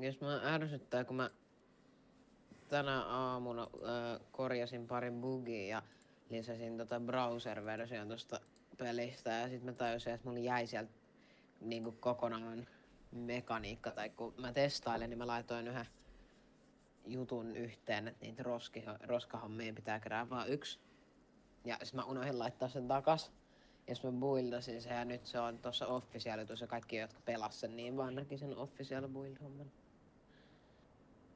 Jos mä ärsyttää, kun mä tänä aamuna korjasin pari bugia ja lisäsin browser-version tosta pelistä ja sit mä tajusin, että mulla jäi sieltä niinku kokonaan mekaniikka, tai kun mä testailen, niin mä laitoin yhden jutun yhteen, että niitä roskahommia pitää kerää vaan yksi. Ja sit mä unohdin laittaa sen takas. Ja sit mä buildasin sen ja nyt se on tossa official jutussa, kaikki jotka pelas sen, niin vaan näki sen official build-homman.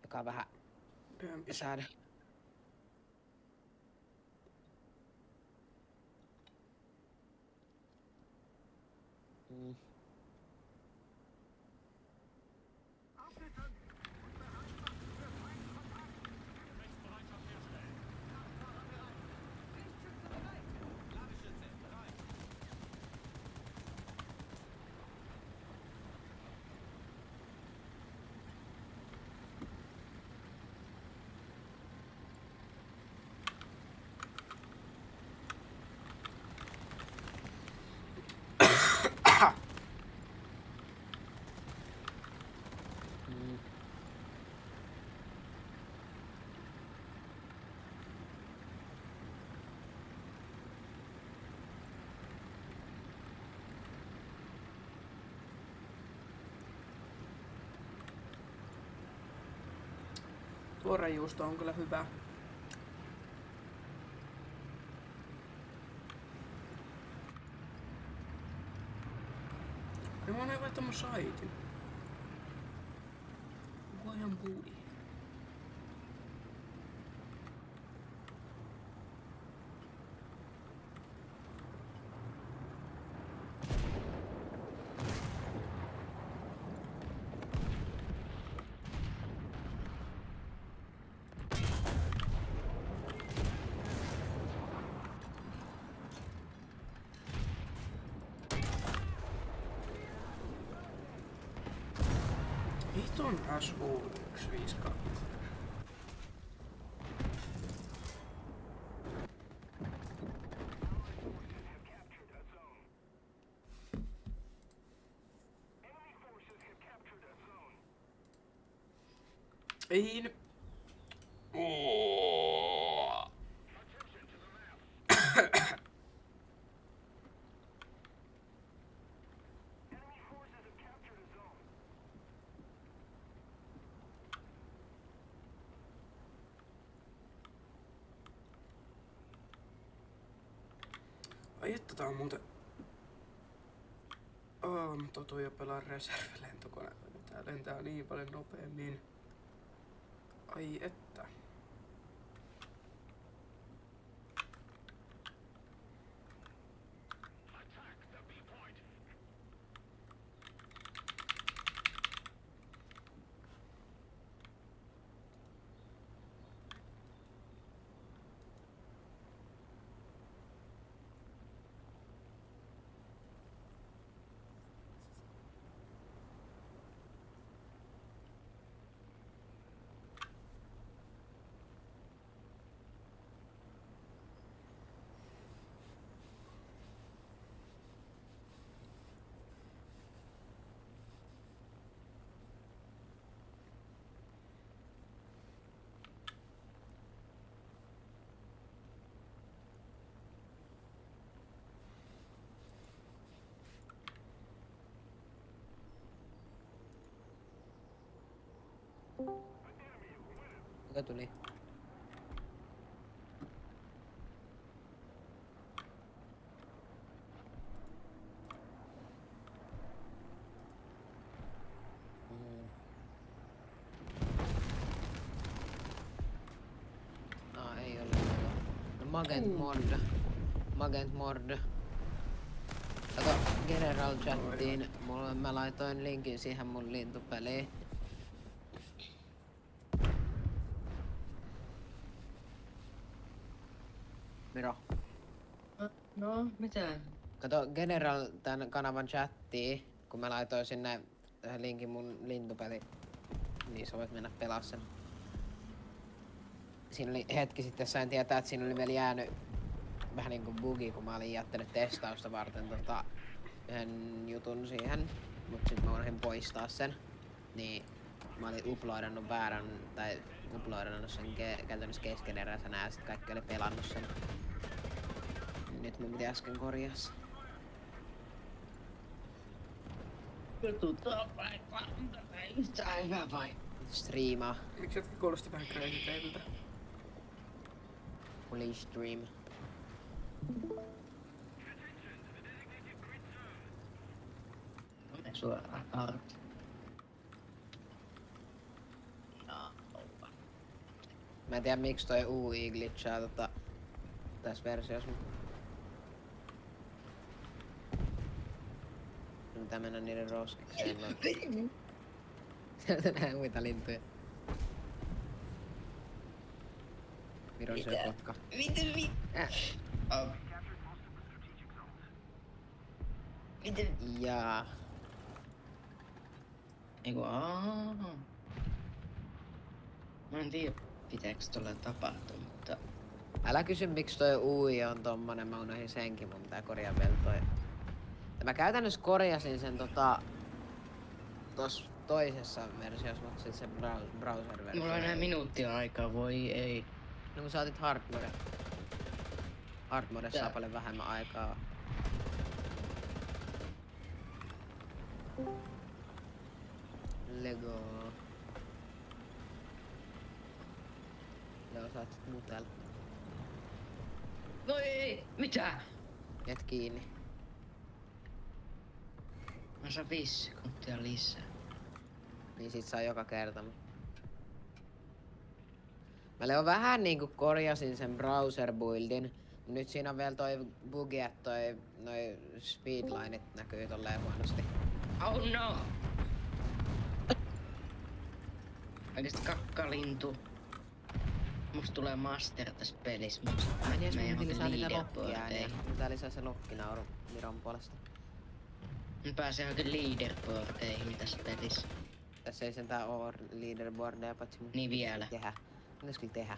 Joka on vähän säädä. Tuorejuusto on kyllä hyvä. Ja mä oon vaihtanut saitin. Voihan pui. Hiton SU152. Ei nyt. Ai että tää on muuten... mä totuin jo pelaa reservilentokoneella. Tää lentää niin paljon nopeammin. Ai että. Kuka tuli? Ei ole. No Magent Mord. Kato General Chattiin, mä laitoin linkin siihen mun lintupeliin. Miro. No, mitä? Kato General tän kanavan chattiin, kun mä laitoin sinne linkin mun lintupeli, niin sä voit mennä pelaa sen. Siinä oli hetki sitten, sain tietää, että siinä oli vielä jäänyt vähän niinku bugi, kun mä olin jättänyt testausta varten yhden jutun siihen, mut sit mä unohdin poistaa sen. Niin mä olin uploadannut väärän, tai uploadannut sen käytännössä keskeneräisenä ja sit kaikki oli pelannut sen. Nyt mun piti äsken korjaa se. Tuota paikkaa, yhtään hyvä vai? Striimaa. Miksi jätkä kuulosti vähän Crazy Taililta? Oli stream. Suoraan art. Mä en tiedä miksi toi UI glitchaa tässä versiossa. Pitää mennä niiden roskikseen vaan. Sieltä näe muita lintuja. Viron syö kotka. Miten? Jaa. Eiku Mä en tiedä pitääks tolle tapahtua, mutta... Älä kysy miksi toi UI on tommonen, mä unohdin senkin, mun pitää korjaa vielä toi. Mä käytännössä korjasin sen tossa toisessa versiossa, mutta sit se browser-versio. Mulla on enää minuuttia aikaa, voi ei. No kun sä otit hard mode. Hard modessa saa paljon vähemmän aikaa. Lego. Joo, sä oot sit mutel. Voi ei! Mitä? Jät kiinni. Mä saan 5 sekuntia lisää. Niin sit saa joka kerta. Mä Leo vähän niinku korjasin sen browser buildin. Nyt siinä on vielä toi bugi, että noi speedlineit näkyy tolleen huonosti. Oh no! Oikeesti kakkalintu. Musta tulee master tässä pelissä, mut Mä en edes mun meidän piti lisää niitä leaderboardeihin. lokkiääniä. Mitä lisää se lokkinauru Miron puolesta? Mä pääsen johonkin leaderboardeihin tässä pelissä. Tässä ei sentään oo leaderboardeja, paitsi mun Niin vielä. tehdä. Mitäs kyllä tehdä?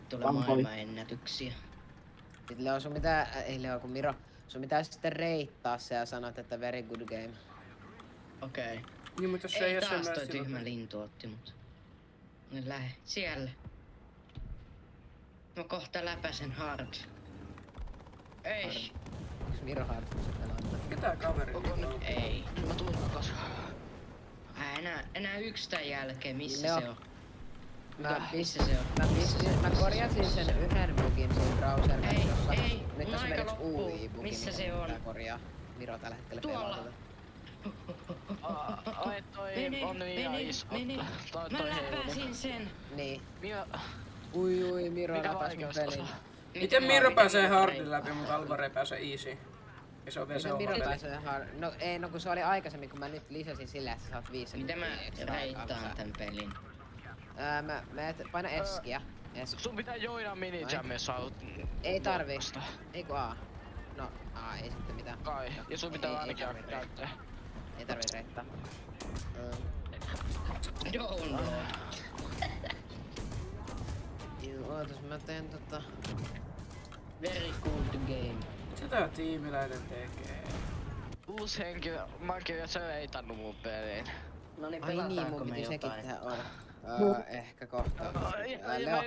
Tulee maailmanennätyksiä. Sitten Leo, sun pitää, ei Leo kun Miro, sun pitää sitten reittaa se ja sanot, että very good game. Okei. Niin, mutta jos se Ei oo taas semmoinen toi silloin- tyhmä lintu otti mut. Nyt lähe. Siellä. Mä kohta läpäsen hard. Ei. Onks Miro Hartfus pelata? Ketä kaveri? Onko nyt? Ei. Mä tuun takas. Enää yksi tän jälkeen. Missä Joo. se on? Missä se on? Mä korjasin sen yhden bugin siinä browser-versiossa. Ei, Nyt mun jos aika menet loppuu. UI-bugin, Missä mitä se mun on? pitää korjaa. Miro tällä hetkellä Tuolla. pelaa tätä. Ai toi on niin iso. Toi Mä heiluu. läpäsin sen. Niin. Minä... Ui, Miro Mikä läpäs mun vaikeustaso? pelin. Miten Miro pääsee hardin läpi, mutta Alvar ei pääse easy? Ja se on vielä se Miten oma Miro peli. pääsee No ei, no kun se oli aikaisemmin, kun mä nyt lisäsin sillä, että sä saat 5 Mitä mä extra aikaa, kun reittaan tän pelin? paina Eskiä. Sun pitää joina minijamme, jos haluat... Ei tarvii. juoksta. Eiku A. No A ei sitten mitään. Kai. Ja sun pitää Ei ainakin tarvii käyttää. Ei tarvii reittaa. Download. Juu, ootas mä teen Very good game. Sitä tiimiläinen tekee. Uusi henkilö. Mäkin se ei tannut mun peliin. No niin, Ai niin, pelataanko mun me piti sekin jotain? tehdä ehkä kohta. Leo,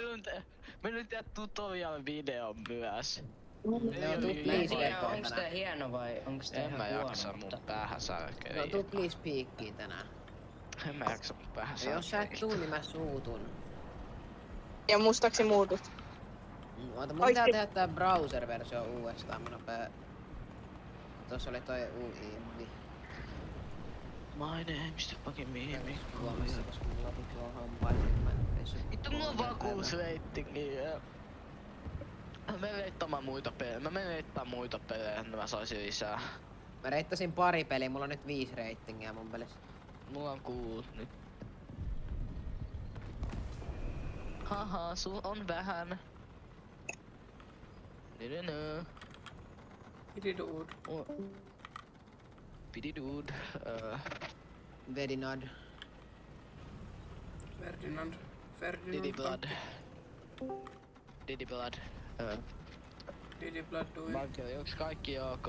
Meillä on tehdä tutorial video myös. Leo, tuu Mä en please tiedä, onks tänään. tää hieno vai onks tää En ihan mä huono, jaksa mun mutta... päähän särkee. Leo, tuu please piikkiin tänään. En mä jaksa mun päähän Ja jos sä et särkee. tuu, niin mä suutun. Ja mustaksi muutut. Oota, mun pitää tehdä tää browser-versio uudestaan, mä nopea. Tossa oli toi UI. My name is the fucking meme. Huomasin, koska mulla otin tuo hampaisin, mä en pessy. Vittu mulla on vaan 6 päivää. reitingiä. Mä menen reittämään muita pelejä. Mä menen reittämään muita pelejä, että mä saisin lisää. Mä reittasin pari peliä, mulla on nyt 5 reitingiä mun pelissä. Mulla on 6 nyt. Haha, sun on vähän. Nö. Pidi dude. Pidi dude. Vedinad. Ferdinand. Diddy Blood. Diddy Blood. Didi Blood Dui. Michael, onks kaikki ok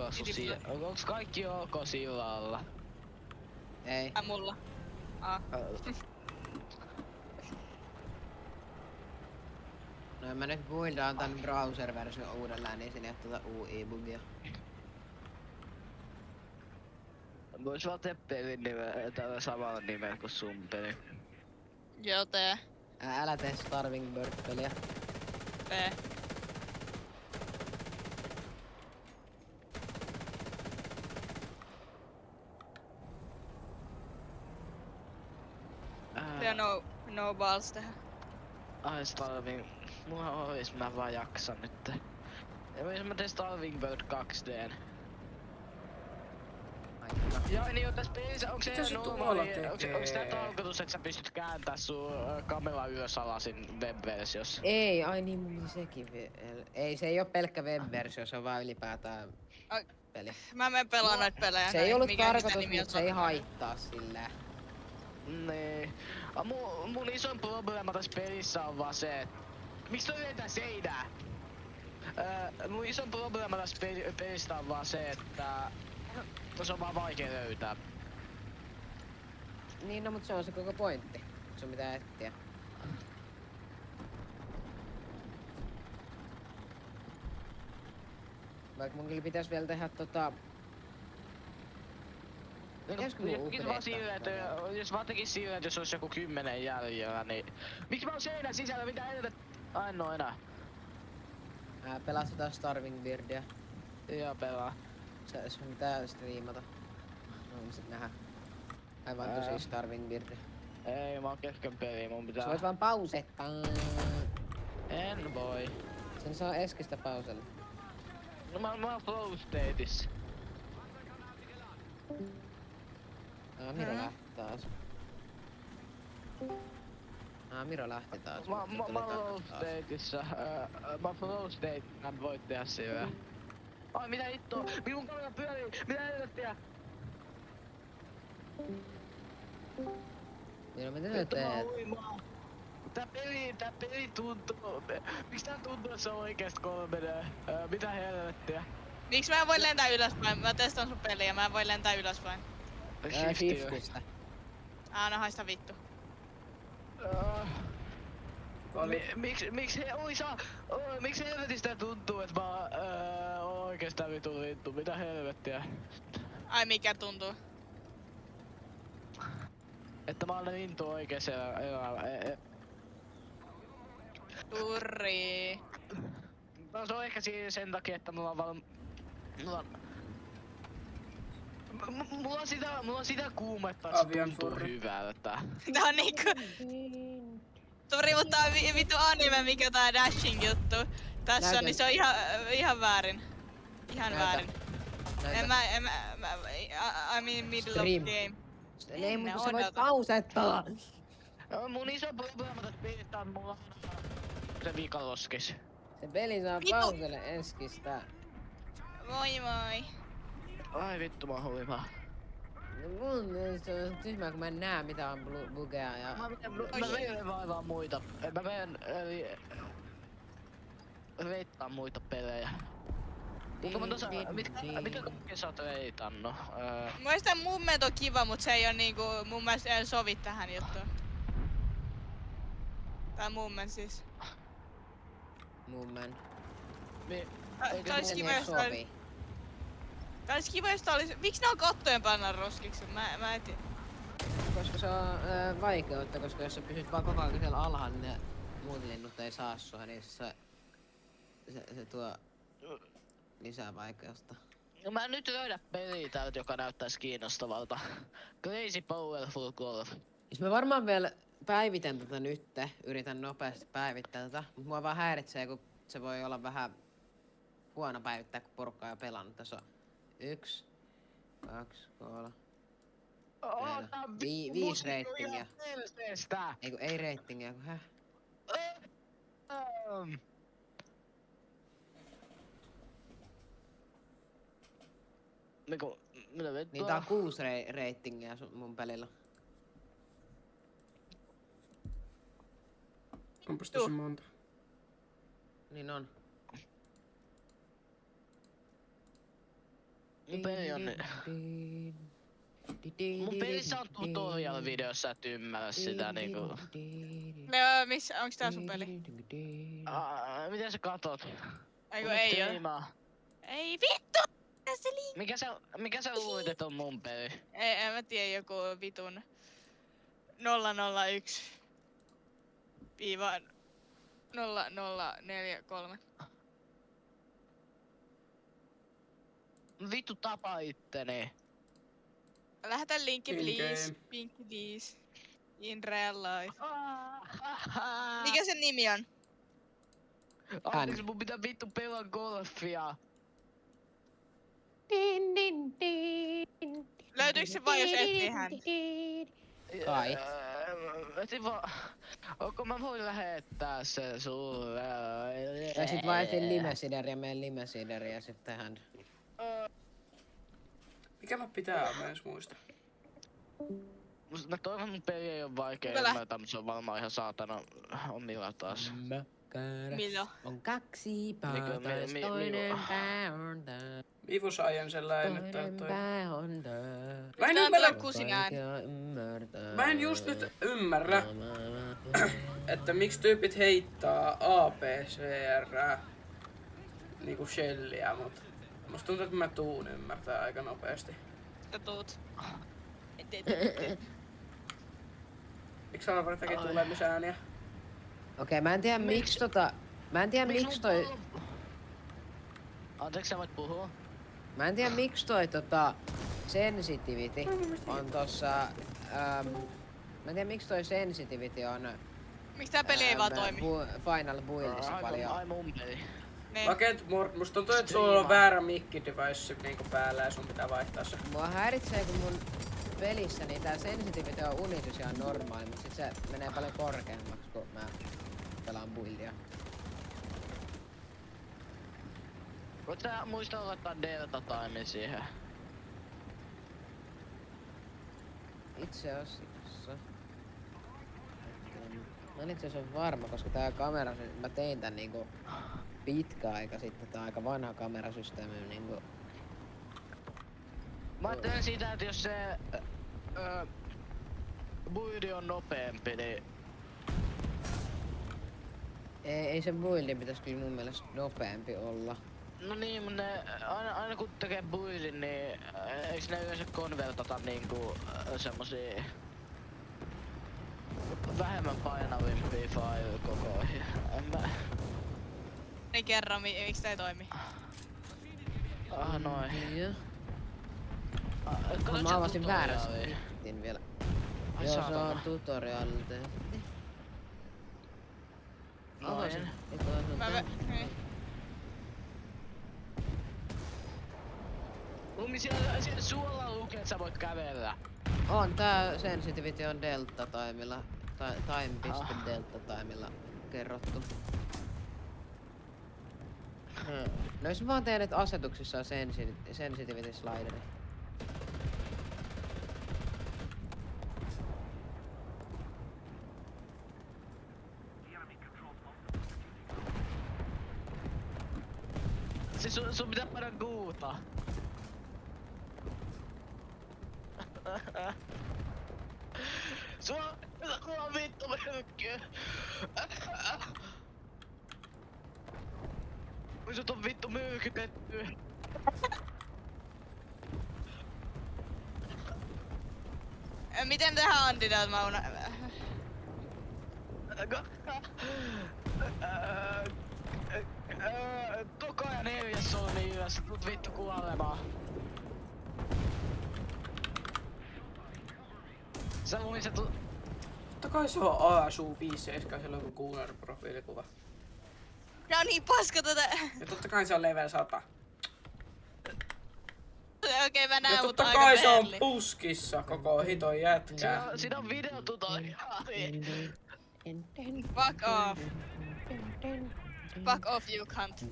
onks kaikki ok sillalla? Ei. Mulla. No mä nyt buildaan tän browser-version uudelleen, niin sinne tuota UI-bugia. Vois vaan tehdä pelin nimeä, tällä samalla nimellä kuin sun peli. Joo, tee. Älä tee Starving Bird-peliä. Tee. Tee no balls tehdä. Ai Starving. Mulla ois, mä vaan jaksan nyt. Ja jos mä teen Starving Bird 2D:n. Ai kyllä. Joo, niin on tässä pelissä, onks Mitä se se tuolla normaali, tekee? onks tää tarkoitus, että sä pystyt kääntää sun kamera ylös alasin web-versiossa? Ei, ai niin, mulla oli sekin vielä. Ei, se ei oo pelkkä web-versio, se on vaan ylipäätään Ai. peli. Mä menen pelaan noita pelejä. Se ei näin, ollut mikä niistä tarkoitus, nimi on mutta se ei totta. haittaa silleen. Niin. Mun isoin probleema tässä pelissä on vaan se, että... Miksi toi lentää seinää? Mun isoin probleema tässä pelistä on vaan se, että... Se on vaan vaikea löytää. Niin, no mut se on se koko pointti. Se on mitä etsiä. Vaikka mun kyllä pitäis vielä tehdä Pitäisikö mun Jos vaan tekis silleen, että jos olisi joku 10 jäljellä, niin... Miksi mä oon seinän sisällä? Mitä helvet? Ai en oo enää. Pelastetaan Starving Beardia. Joo, pelaa. Se pitää striimata. No sit nähdä. Aivan tosi Starving Beardia. Ei, mä oon kesken peliä, mun pitää... Sä voit vaan pausettaa. En voi. Sen saa Eskistä pauselle. No mä oon flow stateissa. Miro lähti taas. Miro lähti taas. Mä mutta tuli oon flow takas taas. stateissa. Mä oon flow state, mä en voi tehdä sillä. Ai mitä hittoa? Minun kamera pyörii! Mitä helvettiä? Miro, mitä sä teet? Tää peli tuntuu... Miks tää tuntuu, että se on oikeesti 3D? Mitä helvettiä? Miksi mä en voi lentää ylöspäin? Mä testaan sun peliä, mä en voi lentää ylöspäin. Shiftistä. No haista vittu. Miksi helvetistä tuntuu, että mä oon oikeastaan vitun vittu? Mitä helvettiä? Ai mikä tuntuu? Että mä olen lintu oikees Turri. No se on ehkä sen takia, että mulla on vaan... Mulla on sitä kuumetta, että se Avian tuntuu furri. hyvältä. Tää on niinku... Turri, mutta tää on vittu anime, mikä tää dashing juttu. Tässä Näytän. on, niin se on ihan väärin. Ihan Näytä. väärin. I'm in middle of Stream. game. Ei, mutta sä voit odota. pausettaa. Mun iso probleema tässä pelissä on mulla se vikaloskis. Se peli saa Vitu. pauselle Eskistä. Moi moi. Ai vittu mä huimaa. Mun mielestä se on tyhmää, kun mä en näe mitä on bugea ja... Mä veen vaivaan muita. Mä veen reittaan muita pelejä. Kuinka monta sä... Mitä kaikkea sä oot reitannu? Mun mielestä mummet on kiva, mut se ei oo niinku mun mielestä ei sovi tähän juttuun. Tää mummen siis. Mummen. Tää olis kiva, jos tää oli... Sopii. Tää olis kiva, jos tää olis... Miksi ne on kattojen päällä roskiksi? Mä en tiedä. Koska se on vaikeutta, koska jos sä pysyt vaan koko ajan siellä alhaalla, niin ne muut linnut ei saa sua, niin se tuo lisää vaikeusta. No mä en nyt löydä peliä täältä, joka näyttäis kiinnostavalta. Crazy Powerful Golf. Siis mä varmaan vielä päivitän tätä nytte, yritän nopeasti päivittää tätä, mut mua vaan häiritsee, kun se voi olla vähän huono päivittää, kun porukka on jo pelannut. Tässä on 1, 2, 3, 5 ratingia. Ei ratingia, kun Niinku, mitä vittua? Niin tää on 6 ratingia mun pelillä. Onpas tosi monta. Niin on. Mun peli on niin... Mun pelissä on tutorial-video, sä et ymmärrä sitä niinku. Leo, missä, onks tää sun peli? Miten sä katot? Eiku ei oo. Tiimaa. Ei vittu! Tässä link. Mikä sä luulit, et on mun peli? En mä tiedä, joku vitun 001 viiva 0043. Vittu tapa itteni. Lähetä linkki In please. game. Linkki please. In real life. Mikä sen nimi on? Anteeksi, mun pitää vittu pelaa golfia. Löytyykö se vaan jos etsii häntä? Kai. Onko mä voin lähettää se sulle? Ja sit vaan etsin Limesider ja menen Limesider ja sitten hän. Mikä mappi tää on? Mä en edes muista. Mä toivon mun peli ei oo vaikea Kyllä. ymmärtää, mut se on varmaan ihan saatana omilla taas. Milloin? On kaksi pää, mi- toinen pää on tää. Vivus ajan sellainen, että Toinen toi... pää on tää. Mä en Tää on ymmärrä, tuo kusin ääni. mä en just nyt ymmärrä, että miksi tyypit heittää APCR niinku shelliä, mut musta tuntuu, että mä tuun ymmärtää aika nopeasti. Sä tuut. Miksi Alvaritakin tulee myös ääniä? Okei, mä en tiedä miksi Mä en tiedä miksi toi... Anteeksi, sä voit puhua? Mä en tiedä miksi toi sensitivity on tossa... mä en tiedä miksi toi sensitivity on... Miksi tää peli ei vaan toimi? Final buildissa paljon. Ai mun peli. Niin. Okei, musta tuntuu, että sulla on väärä mikki-device niinku päällä ja sun pitää vaihtaa se. Mua häiritsee kun mun pelissä niin tää sensitivity on unitus ihan normaali, mut sit se menee paljon korkeammaksi kun mä pelaan buildia. Voit sä muistaa laittaa delta time siihen? Itse asiassa... Mä en itse asiassa varma, koska tää kamera, mä tein tän niinku pitkä aika sitten, tää on aika vanha kamerasysteemi niinku... Mä ajattelen sitä, että jos se buildi on nopeampi, niin Ei se buildin pitäis kyllä mun mielestä nopeampi olla. no niin, mut ne, aina kun tekee buildin, niin eiks ne yleensä konvertata niinku semmosia vähemmän painavimpia file-kokoihin? Niin kerro, miksi tää ei toimi. Noin. Joo. Katsot Mä sä avasin väärässä tutorialia? mitin vielä. Ai Joo, se saatana. on tutorial tehty. Avasin. Noin. Eikö se on tää? Niin. Lumi, siellä suolla lukee, että sä voit kävellä. On, tää sensitivity on delta timella. Time.delta timella kerrottu. No jos mä vaan teen, että asetuksissa on sensitivity slideri. Siis sun pitää panna guuta. Sulla on vittu myrkkyä. Sut on vittu myrkytetty. Miten tähän antidote mä Koko ajan 4 solmi ylös, tulet vittu kuolemaan. Sä muistat... Totta kai se on ASU 57, siellä on joku Gunnar-profiilikuva. Tää on niin paska tätä. Ja totta kai se on level 100. Okei, mä Ja näen, mutta totta aika kai se on perli. puskissa koko hiton jätkää. Siinä on videotutoriaali. Fuck off. Fuck off, you cunt.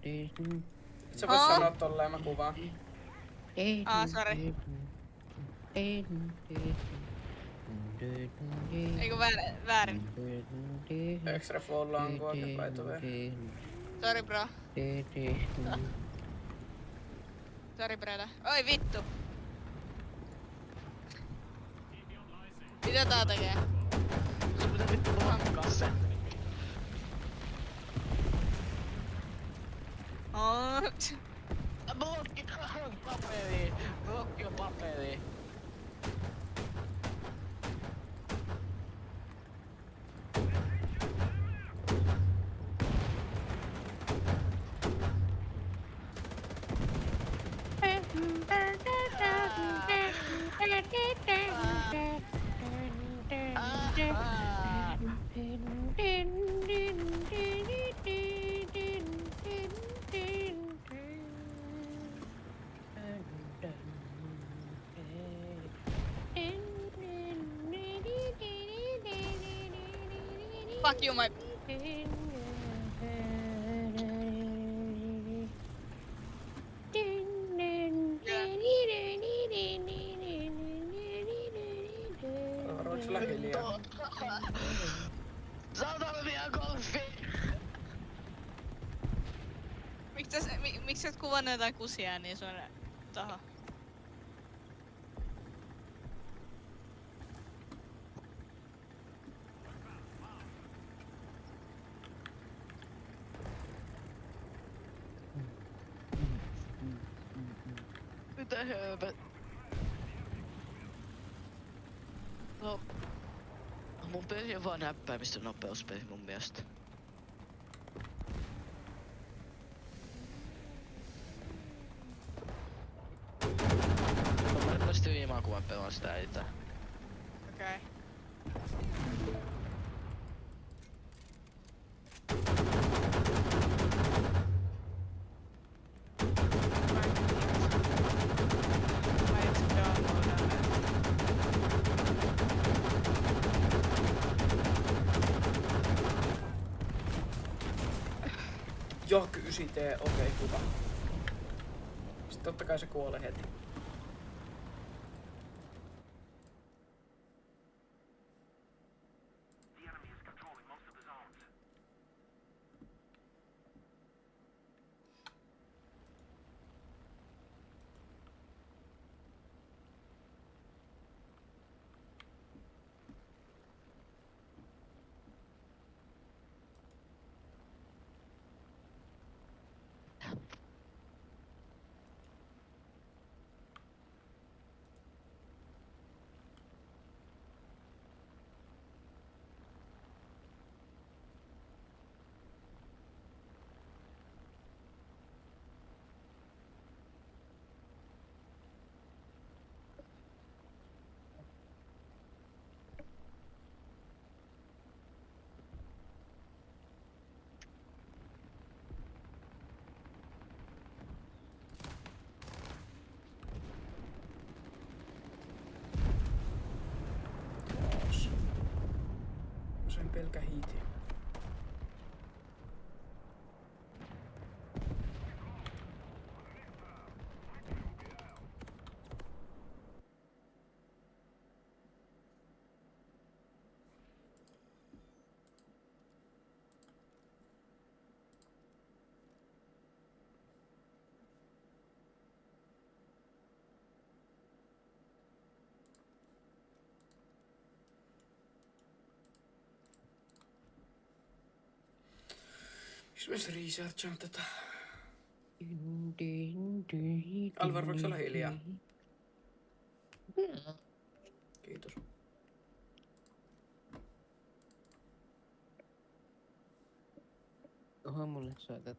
Et sä vois sanoa tolleen, mä kuvaan. Sorry. Eiku väärin. Extra fall lankua, by the way. Sorry bro. Sorry brother. Oi vittu. Mitä tää tekee? Sun pitää vittu blokkaa se. Blokki paperi! Blokki on paperi! Fuck you, my... Varoitko sulla hiljaa? Saatana vielä golfi! Miksi sä oot kuvannut jotain kusia niin sun taho? Mitä helvet? No... Mun peli on vaan näppäimistön nopeuspeli mun mielestä. Mä en striimaa kun mä pelaan sitä itse. Okei. Jok 9T, okei, hyvä. Sitten totta kai se kuolee heti. Sain pelkä hiiti. Miksi mä researchaan tätä? Alvar, voiko olla hiljaa? Kiitos. Oho, mulle soitat.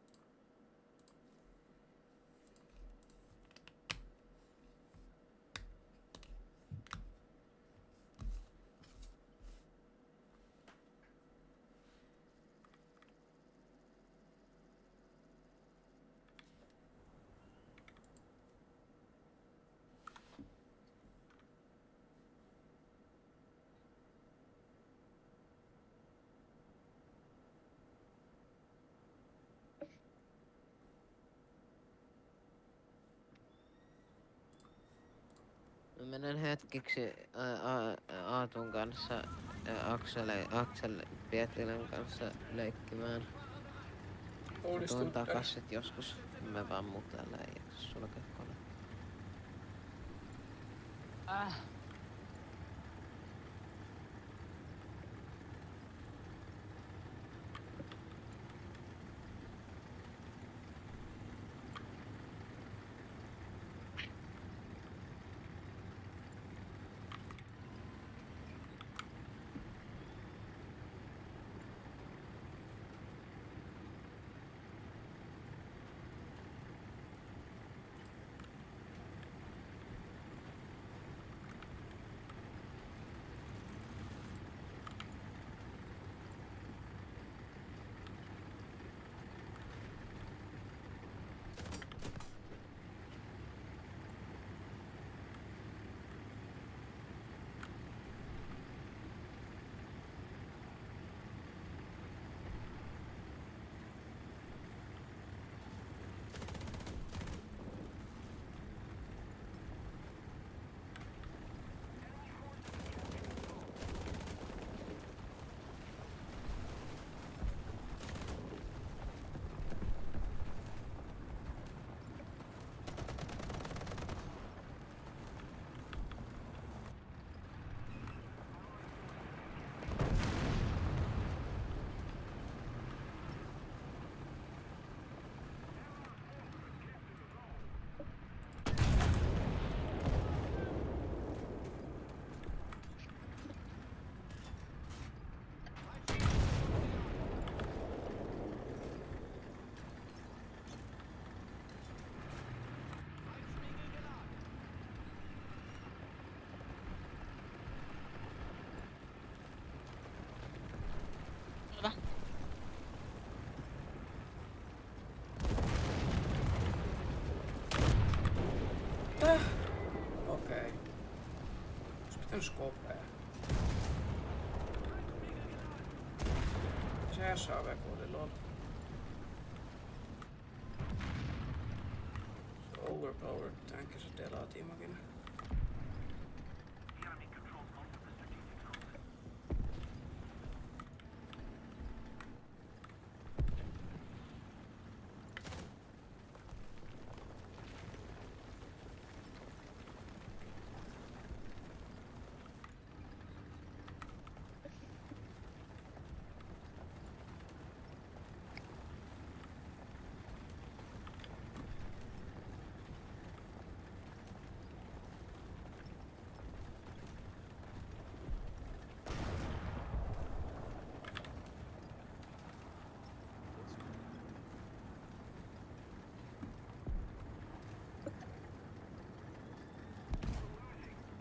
Mä menen hetkeksi Aatun kanssa Aksel Pietilän kanssa leikkimään. Tuon takas sit joskus. Me vaan mutella ei jaksa sulkea kone. Miten on skopea? Se SAV-koodi lol. Se overpowered tankki se delatiimakina.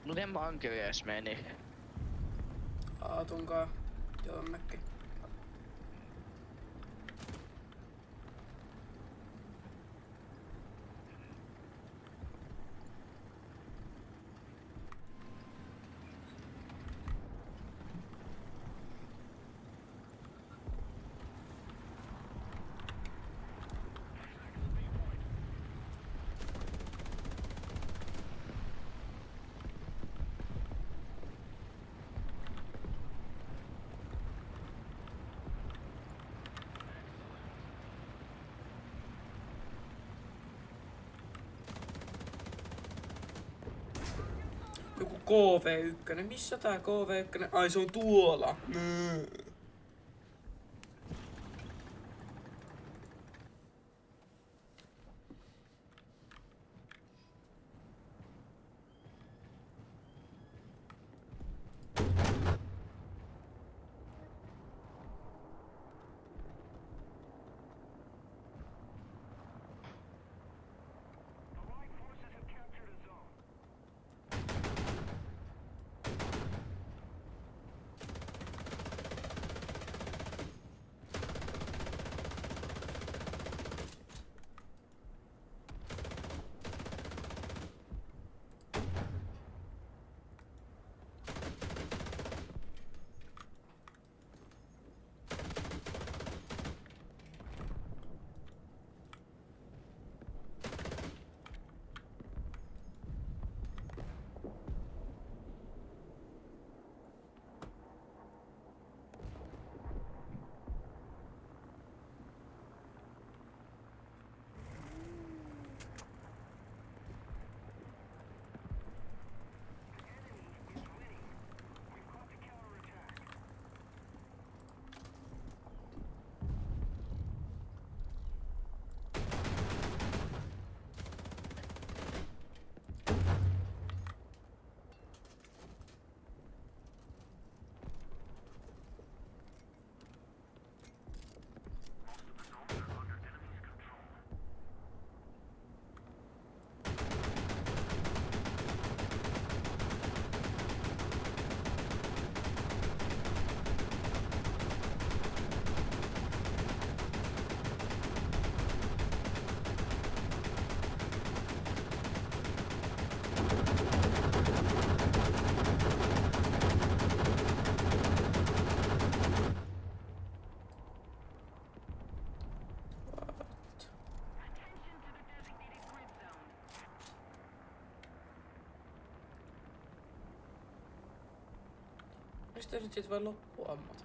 Miten mankeli ees meni? Aatunkaa jonnekin. Joku KV1. Missä tää KV1? Ai se on tuolla. Mistä nyt sit voi loppuammata?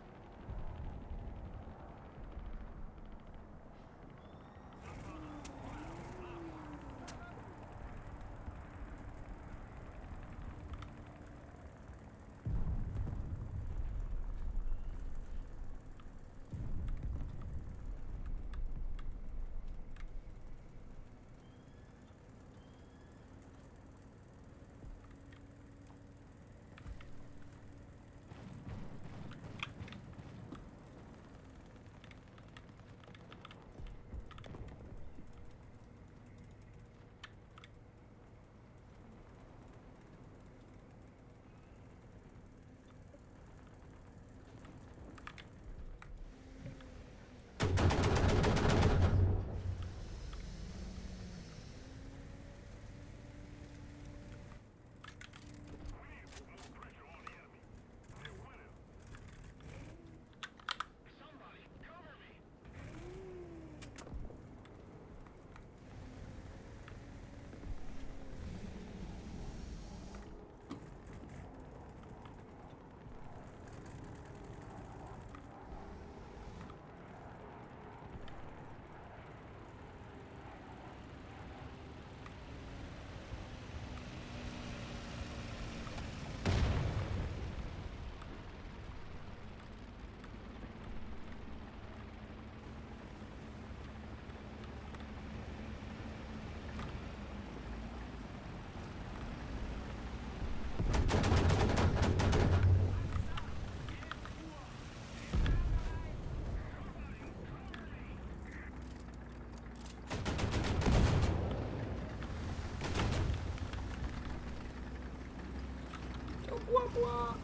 apua.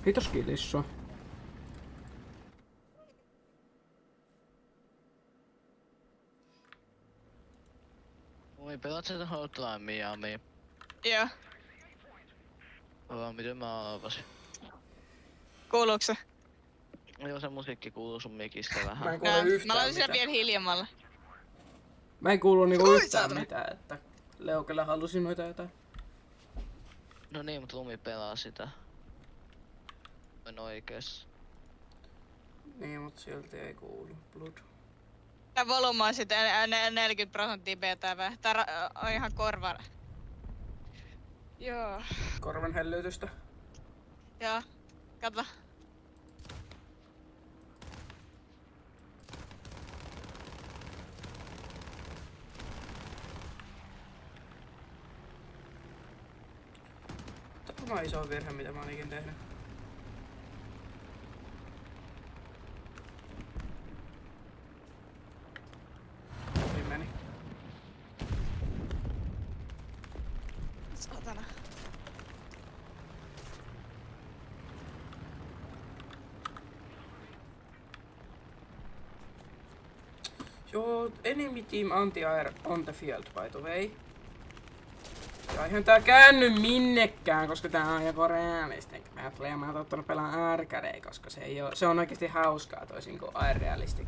Kiitos Kilissu. Oi, pelaat sä Hotline Miami? Joo. Miten mä avasin? Kuuluuko se? Joo, se musiikki kuuluu sun mikistä vähän. Mä en kuule yhtään Mä laitan sen mitään. vielä hiljemmalle. Mä en kuulu niinku Oi, yhtään saatana. mitään, että Leukelle halusin noita jotain. No niin, mut Lumi pelaa sitä. En oikees. Niin, mut silti ei kuulu. Blood. Tää volyyma on sit 40% BTV. Tää on ihan korva. Joo. Korvan hellytystä. Joo. Kato. Tämä on iso virhe, mitä mä oon ikin tehnyt. Niin meni. Saatana. Joo, enemy team anti-air on the field by the way. Ja eihän tää käänny minnekään, koska tää on joko realistic battle ja mä oon tottunut pelaamaan arcade, koska se on oikeesti hauskaa toisin kuin air realistic.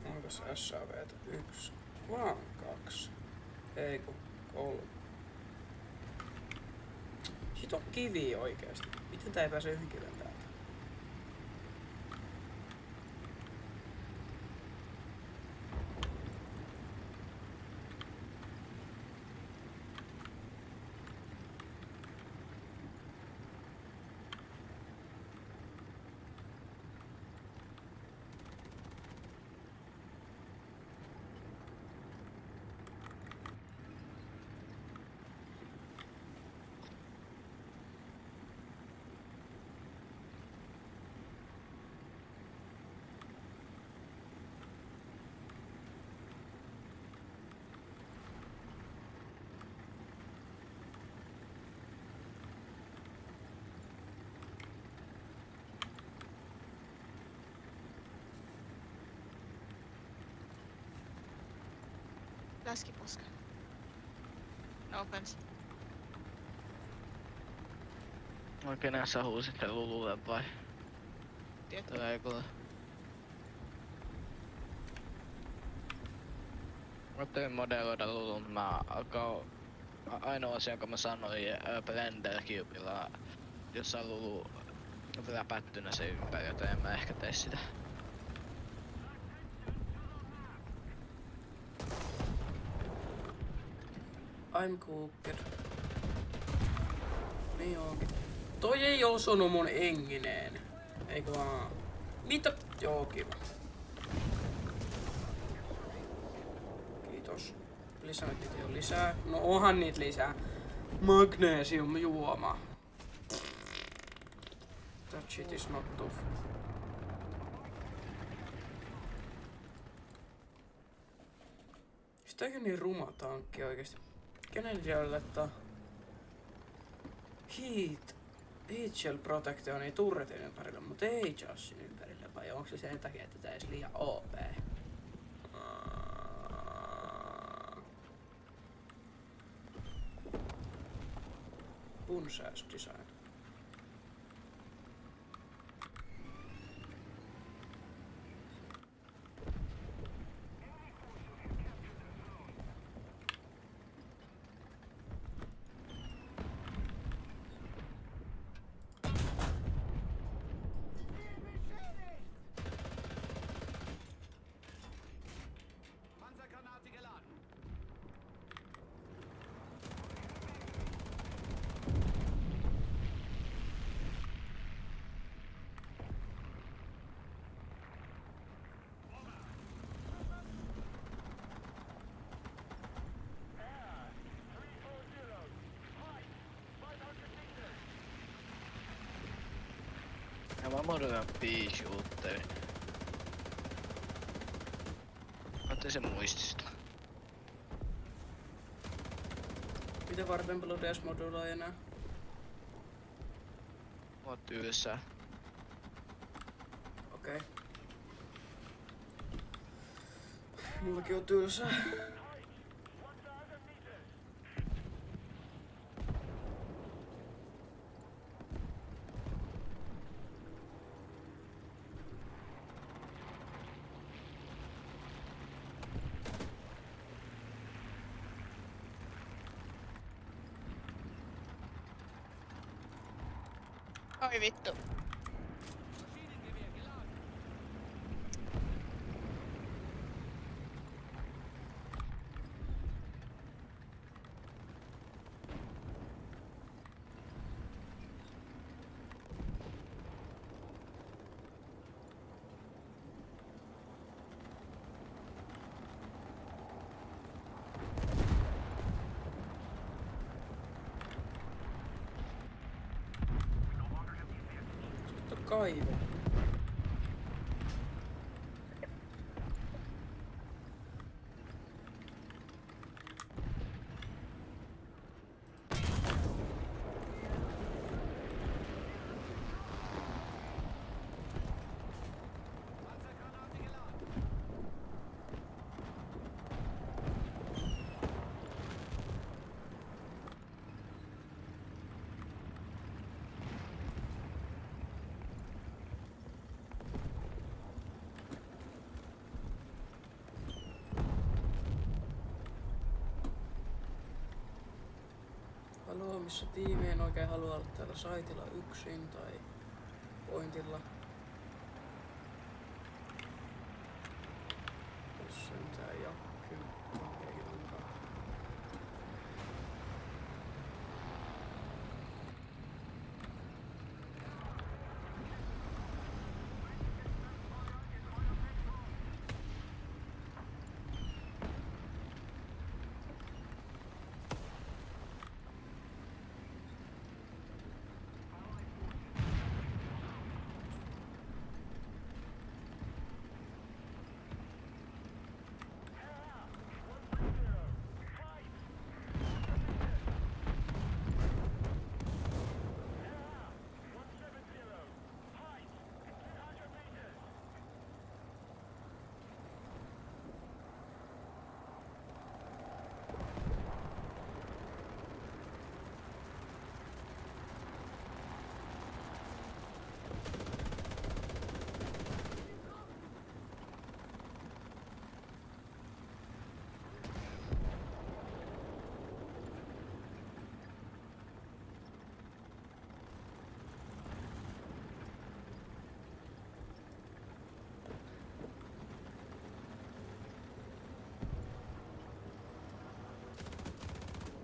Onko SAV:tä? 1, vaan 2. Ei kun 3. Sit on kivi oikeesti. Miten tää ei pääse yhden kiven täältä? Läskiposka. No offense. Oikein sä huusit Lululle vai? Tietty. Ei kuule. Mä tein modeloida Lulu, mutta mä ainoa asia, jonka mä sanoin Blender Cubella, jossa Lulu läpättynä se ympäri, joten en mä ehkä tee sitä. I'm cooked. Niin onkin. Toi ei osunut mun engineen. Eikö vaan? Mitä? Joo, kiva. Kiitos. Lisää niitä ei oo lisää. No onhan niitä lisää. Magnesiumjuoma. That shit is not tough. Sitäkö niin ruma tankki oikeesti? Kenen siellä laittaa Heat Shell Protectioni turretin ympärille, mutta ei Jussin ympärille, vai onko se sen takia, että tää edes liian OP? Punsaas design. Ja mä modulan B-shooterin. Otin sen muistista. Mitä varten Bloodless modulaa enää? Mua tylsää. Okei. Mullakin on tylsää. Oi vittu. Kaivo. Haloo, missä tiimi en oikein halua olla täällä saitilla yksin tai pointilla. Jos sentään jakky. Ei onkaan.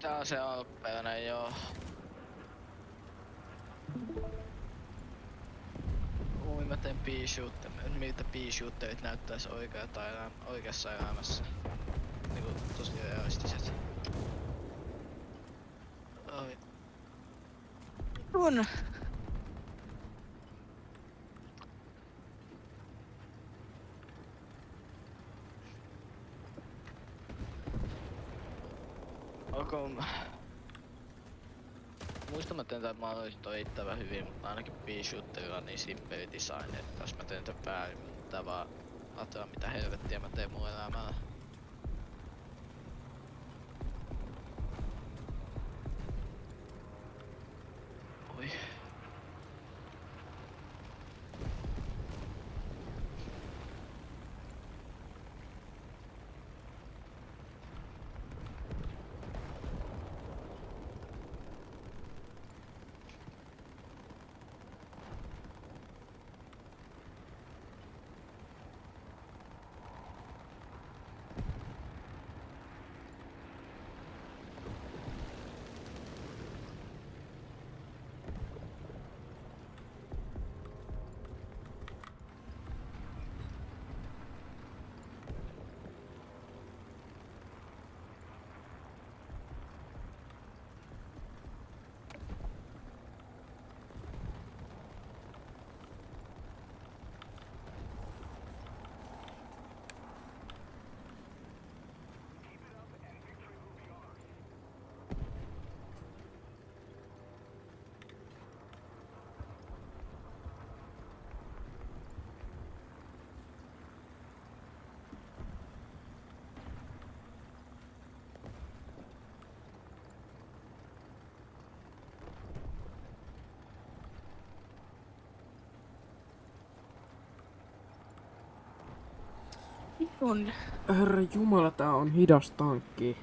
Tää on se alkuperäinen, joo. Mä teen miltä pea-shooterit näyttäis oikeassa elämässä. Niinku tosi realistiset. Oi. Kun. Onko... Muistan mä teen tän mahdollisesti riittävän hyvin, mutta ainakin pea-shooterilla on niin simppeli design, että jos mä teen tän väärin, mun pitää vaan ajatella mitä helvettiä mä teen mun elämällä. Oi. Kun. Herra jumala, tää on hidas tankki.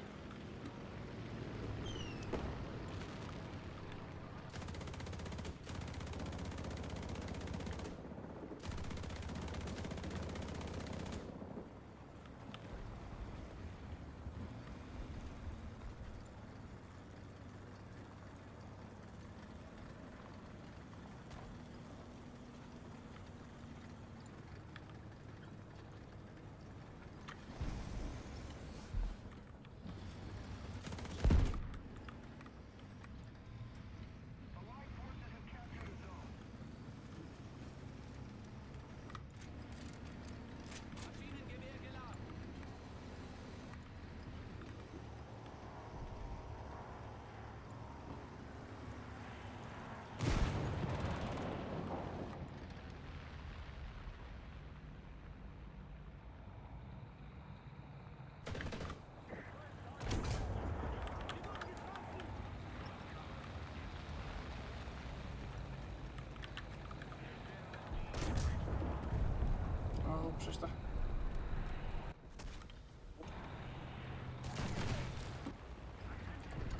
Aluksesta.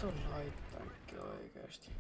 Tuolla laittaikki oikeesti.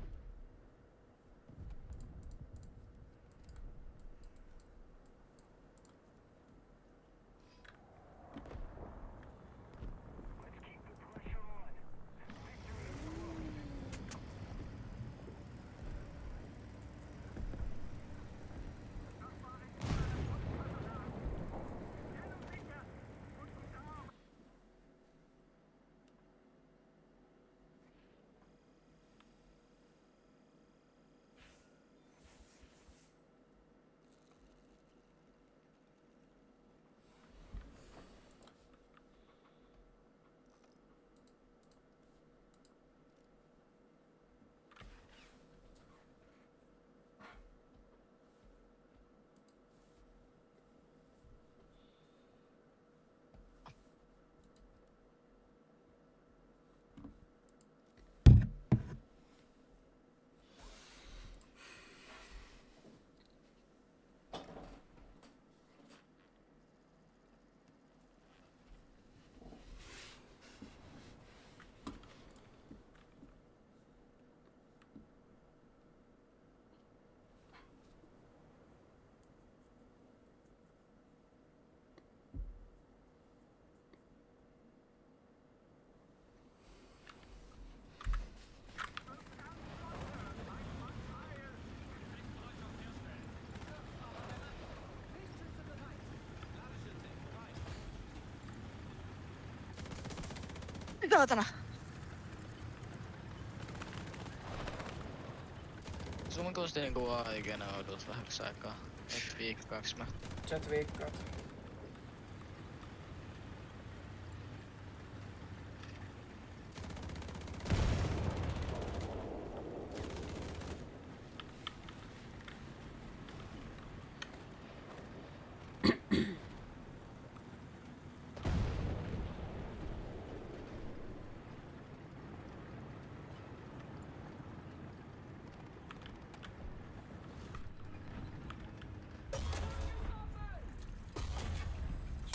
saatana! Sun kuulosti niinku aikana odot vähäksi aikaa. Et viikkaaks mä. Sä et viikkaat.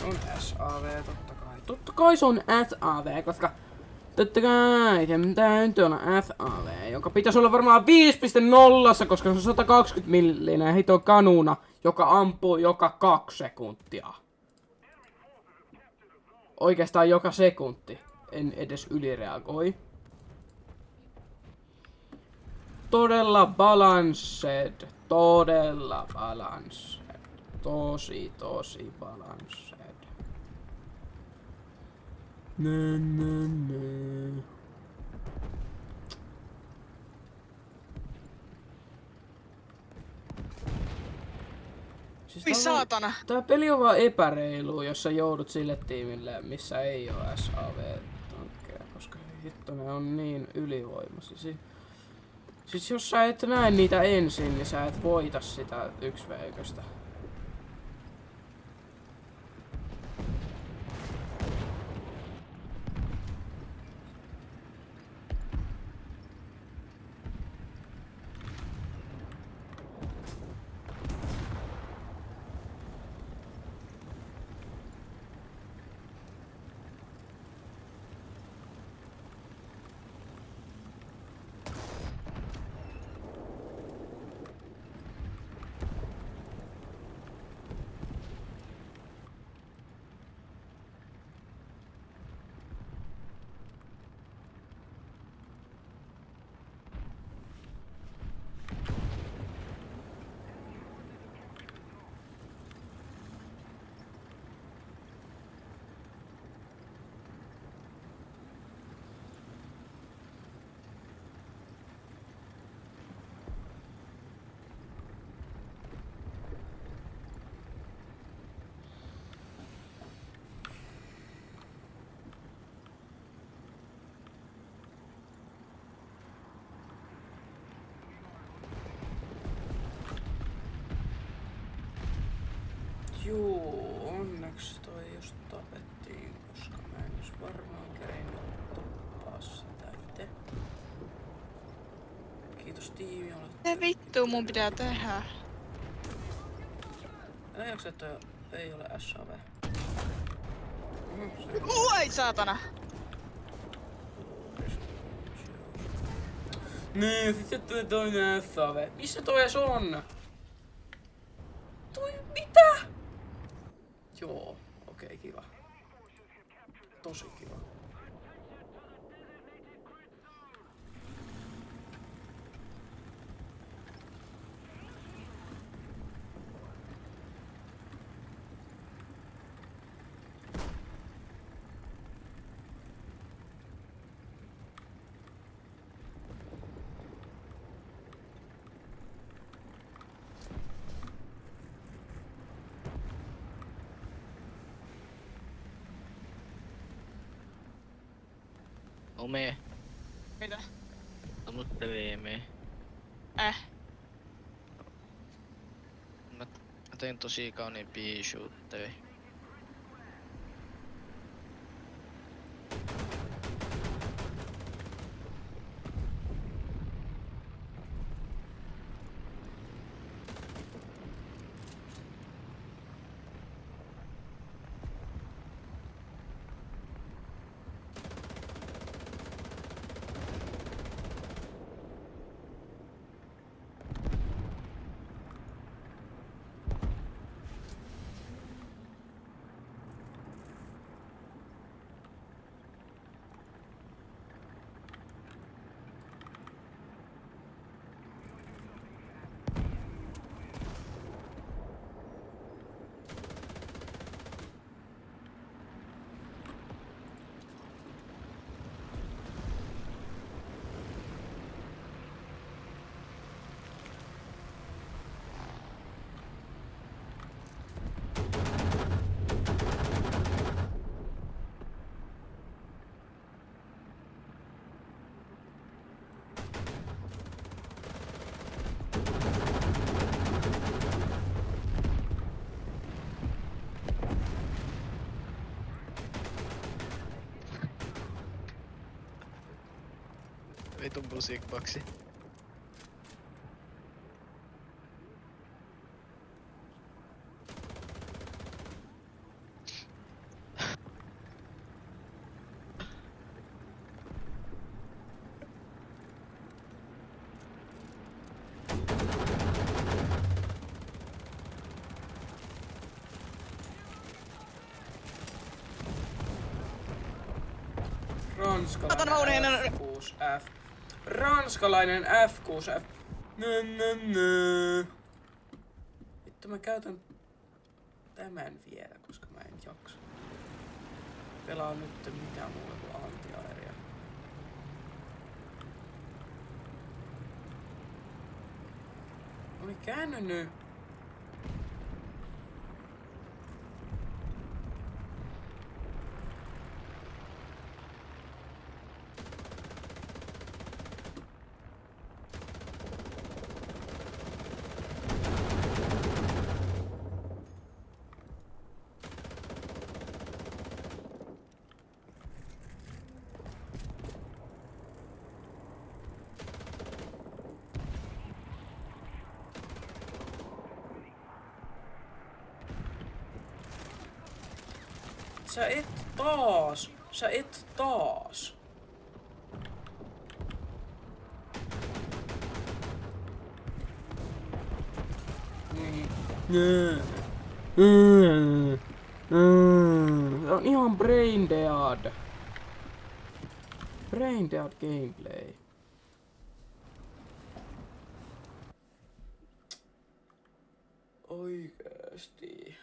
Se on SAV, totta kai. Totta kai se on SAV, koska totta kai se täytyy olla SAV, joka pitäisi olla varmaan 5.0, koska se on 120 millinen hito kanuna, joka ampuu joka 2 sekuntia. Oikeastaan joka sekunti. En edes ylireagoi. Todella balanced. Todella balanced. Tosi balanced. Nö. Siis Oi saatana! Tää peli on vaan epäreilu, jos sä joudut sille tiimille, missä ei oo SAV-tankkeja, koska hitto ne on niin ylivoimaisia. Siis jos sä et näe niitä ensin, niin sä et voita sitä 1v1. Juu, onneksi toi just tapettiin, koska mä en jos varmaan kerinyt tappaa sitä ite. Kiitos tiimi, olet... Mitä vittua mun pitää tehdä? Nähdäänkö, että ei ole SAV? Oi saatana! Niin, sitten tulee toinen SAV. Missä toi edes on? Toi mitä? Joo, okei, kiva. Tosi kiva. Ome, Mitä? ammuttelee me. Mä tein tosi kauniin pea-shootteri. vitun musiikboksi. Otan vaunujen- Ranskalainen F6F. Ranskalainen F6F. Nö. Vittu mä käytän tämän vielä, koska mä en jaksa. Pelaan nyt mitään muuta kuin antiaeria. Oli käänny nyt. Sä et taas. On ihan brain dead. Brain dead gameplay. Oikeesti.